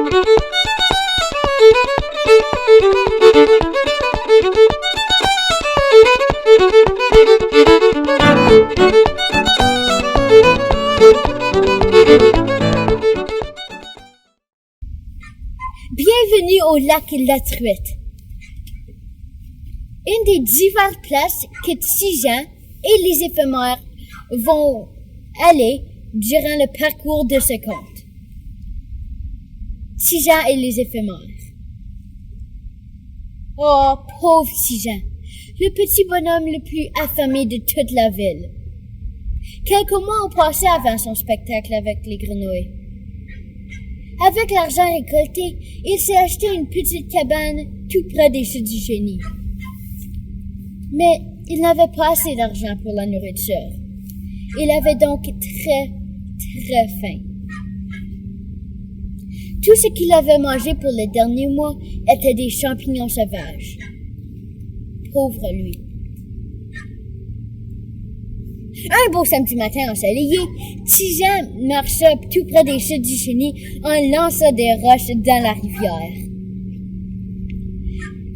Bienvenue au lac La Truite. Une des diverses places que Tijan et les éphémères vont aller durant le parcours de ce conte. Tijan et les éphémères. Oh, pauvre Tijan, le petit bonhomme le plus affamé de toute la ville. Quelques mois ont passé avant son spectacle avec les grenouilles. Avec l'argent récolté, il s'est acheté une petite cabane tout près des chutes du génie. Mais il n'avait pas assez d'argent pour la nourriture. Il avait donc très faim. Tout ce qu'il avait mangé pour les derniers mois était des champignons sauvages. Pauvre lui. Un beau samedi matin ensoleillé, Tijan marcha tout près des chutes du chenil en lançant des roches dans la rivière.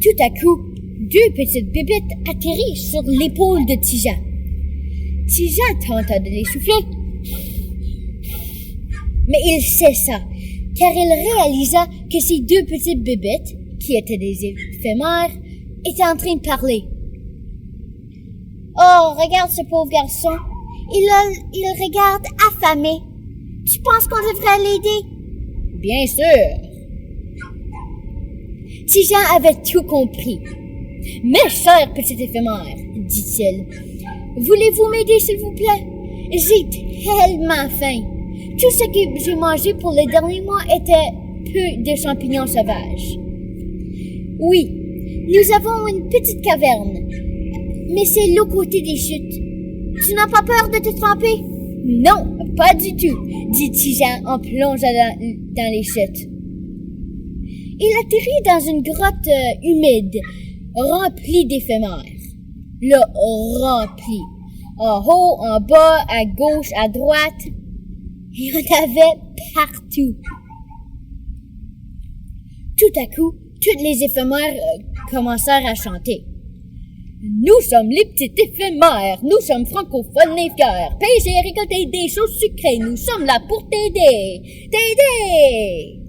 Tout à coup, deux petites bébites atterrirent sur l'épaule de Tijan. Tijan tenta de les souffler, mais il cessa, car il réalisa que ces deux petites bébites, qui étaient des éphémères, étaient en train de parler. Oh, regarde ce pauvre garçon. Il regarde affamé. Tu penses qu'on devrait l'aider? Bien sûr. Tijan avait tout compris. Mes chers petits éphémères, dit-il, voulez-vous m'aider s'il vous plaît? J'ai tellement faim. Tout ce que j'ai mangé pour les derniers mois était peu de champignons sauvages. Oui, nous avons une petite caverne. Mais c'est l'autre côté des chutes. Tu n'as pas peur de te tremper? Non, pas du tout, dit Tijan en plongeant dans les chutes. Il atterrit dans une grotte humide, remplie d'éphémères. Là, remplie. En haut, en bas, à gauche, à droite. Il y en avait partout. Tout à coup, toutes les éphémères commencèrent à chanter. Nous sommes les petites éphémères, nous sommes francophones et fiers. Pêcher et récolter des choses sucrées, nous sommes là pour t'aider. T'aider!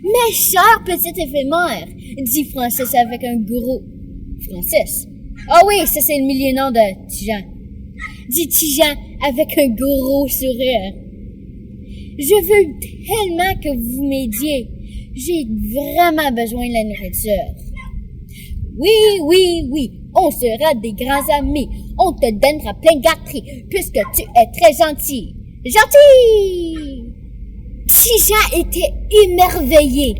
Mes chers petites éphémères, dit Francis avec un gros... Francis? Ah oui, ça c'est le milieu-nom de Tijan. Dit Tijan avec un gros sourire. Je veux tellement que vous m'aidiez. J'ai vraiment besoin de la nourriture. Oui. On sera des grands amis. On te donnera plein de gâteries, puisque tu es très gentil. Gentil! Tijan était émerveillé.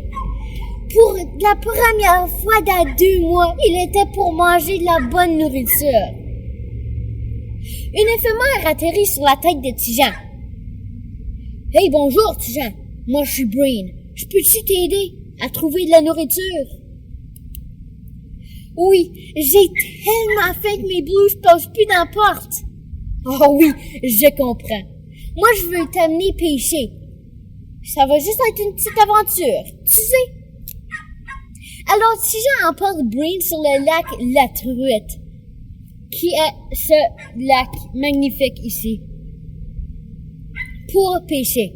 Pour la première fois dans 2 mois, il était pour manger de la bonne nourriture. Une éphémère atterrit sur la tête de Tijan. Hey, bonjour, Tijan. Moi, je suis Brain. Je peux-tu t'aider à trouver de la nourriture? Oui, j'ai tellement faim que mes blouses ne passent plus dans la porte. Oh oui, je comprends. Moi, je veux t'amener pêcher. Ça va juste être une petite aventure, tu sais. Alors, Tijan emporte Brain sur le lac La Truite, qui est ce lac magnifique ici, pour pêcher.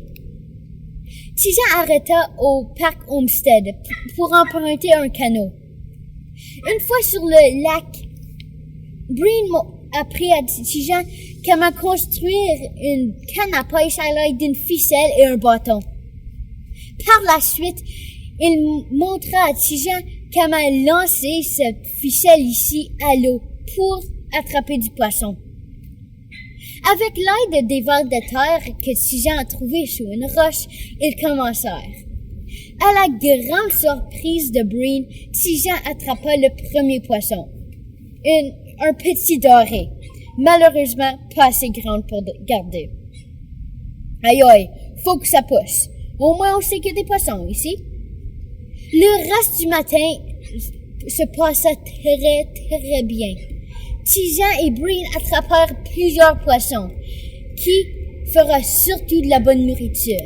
Tijan arrêta au parc Homestead pour emprunter un canot. Une fois sur le lac, Brain a appris à Tijan comment construire une canne à pêche à l'aide d'une ficelle et un bâton. Par la suite, il montra à Tijan comment lancer cette ficelle ici à l'eau pour attraper du poisson. Avec l'aide des vers de terre que Tijan a trouvés sous une roche, ils commencèrent. À la grande surprise de Brain, Tijan attrapa le premier poisson. Un petit doré, malheureusement pas assez grand pour garder. Aïe, faut que ça pousse. Au moins on sait qu'il y a des poissons ici. Le reste du matin se passa très bien. Tijan et Brain attrapèrent plusieurs poissons, qui fera surtout de la bonne nourriture.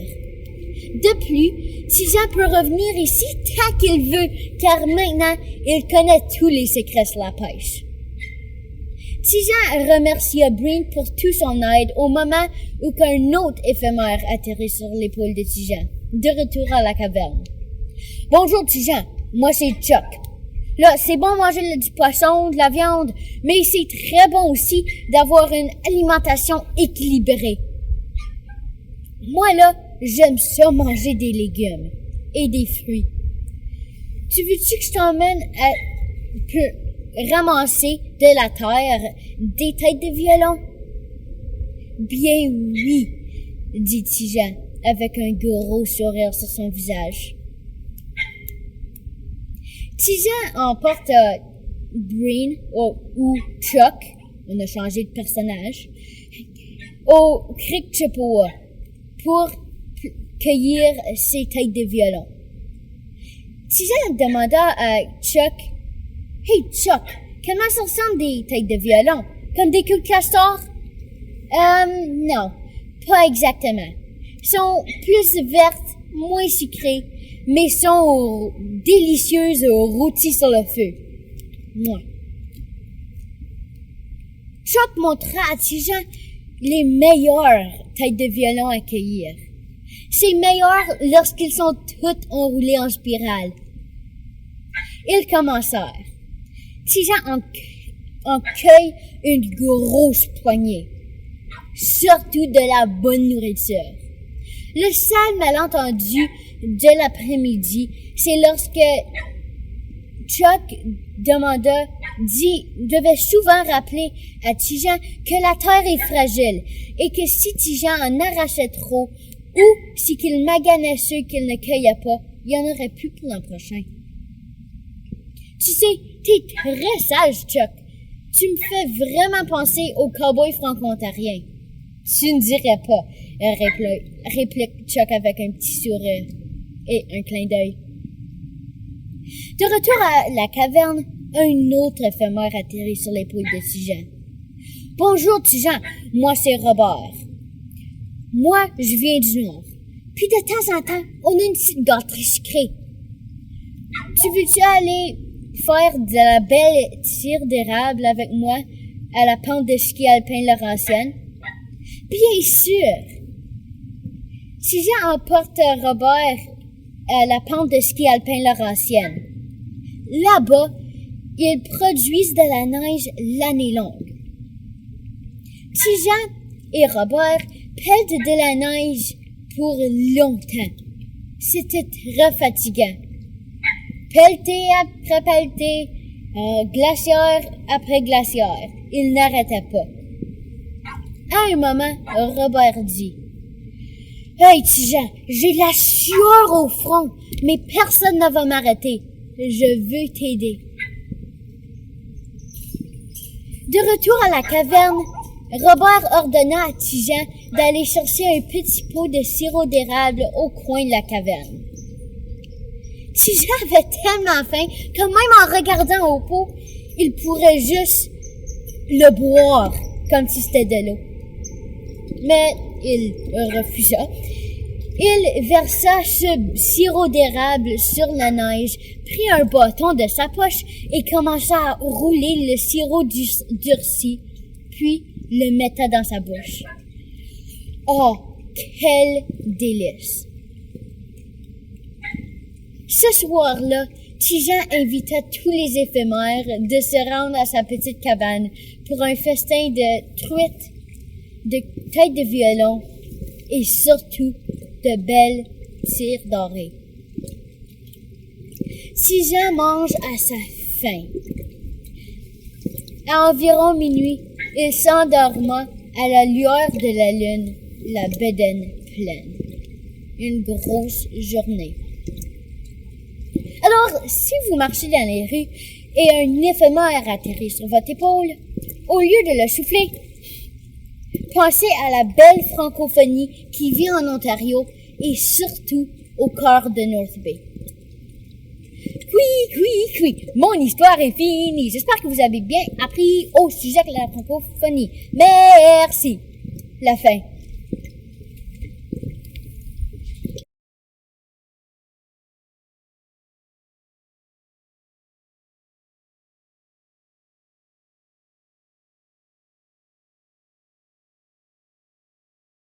De plus, Tijan peut revenir ici tant qu'il veut, car maintenant, il connaît tous les secrets sur la pêche. Tijan remercia Breen pour tout son aide au moment où qu'un autre éphémère atterrit sur l'épaule de Tijan, de retour à la caverne. « Bonjour Tijan, moi c'est Chuck. Là, c'est bon manger du poisson, de la viande, mais c'est très bon aussi d'avoir une alimentation équilibrée. Moi là, j'aime ça manger des légumes et des fruits. Tu veux-tu que je t'emmène à ramasser de la terre des têtes de violon? » « Bien oui, dit Tijan avec un gros sourire sur son visage. Tijan emporte Breen ou Chuck, on a changé de personnage, au Creek Chippewa pour cueillir ses têtes de violon. Tijan demanda à Chuck, « Hey Chuck, comment ça ressemble des têtes de violon? Comme des queues de castor? » Non, pas exactement. Sont plus vertes, moins sucrées, mais sont délicieuses rôties sur le feu. Moi. Chuck montra à Tijan les meilleures têtes de violon à cueillir. C'est meilleur lorsqu'ils sont toutes enroulées en spirale. Ils commencèrent. Tijan en cueille une grosse poignée. Surtout de la bonne nourriture. Le seul malentendu de l'après-midi, c'est lorsque Chuck devait souvent rappeler à Tijan que la terre est fragile et que si Tijan en arrachait trop ou si qu'il maganait ceux qu'il ne cueillait pas, il y en aurait plus pour l'an prochain. Tu sais, t'es très sage, Chuck. Tu me fais vraiment penser au cowboy franco-ontarien. Tu ne dirais pas, réplique Chuck avec un petit sourire et un clin d'œil. De retour à la caverne, un autre éphémère atterrit sur l'épaule de Tijan. « Bonjour Tijan, moi c'est Robert. Moi, je viens du Nord. Puis de temps en temps, on a une petite gâterie sucrée. Tu veux-tu aller faire de la belle tire d'érable avec moi à la pente de ski alpin Laurentienne? » Bien sûr! Tijan emporte Robert à la pente de ski alpin Laurentienne. Là-bas, ils produisent de la neige l'année longue. Tijan et Robert pèlent de la neige pour longtemps. C'était très fatigant. Pelleté après pelleté, glaciaire après glaciaire. Ils n'arrêtaient pas. À un moment, Robert dit, « Hey, Tijan, j'ai la sueur au front, mais personne ne va m'arrêter. Je veux t'aider. » De retour à la caverne, Robert ordonna à Tijan d'aller chercher un petit pot de sirop d'érable au coin de la caverne. Tijan avait tellement faim que même en regardant au pot, il pourrait juste le boire comme si c'était de l'eau. Mais il refusa. Il versa ce sirop d'érable sur la neige, prit un bâton de sa poche et commença à rouler le sirop durci, puis le metta dans sa bouche. Oh, quel délice! Ce soir-là, Tijan invita tous les éphémères de se rendre à sa petite cabane pour un festin de truites, de têtes de violon et surtout de belles tires dorées. Tijan mange à sa faim. À environ minuit, il s'endorma à la lueur de la lune, la bedaine pleine. Une grosse journée. Alors, si vous marchez dans les rues et un éphémère atterrit sur votre épaule, au lieu de le souffler, pensez à la belle francophonie qui vit en Ontario et surtout au cœur de North Bay. Oui, mon histoire est finie. J'espère que vous avez bien appris au sujet de la francophonie. Merci. La fin.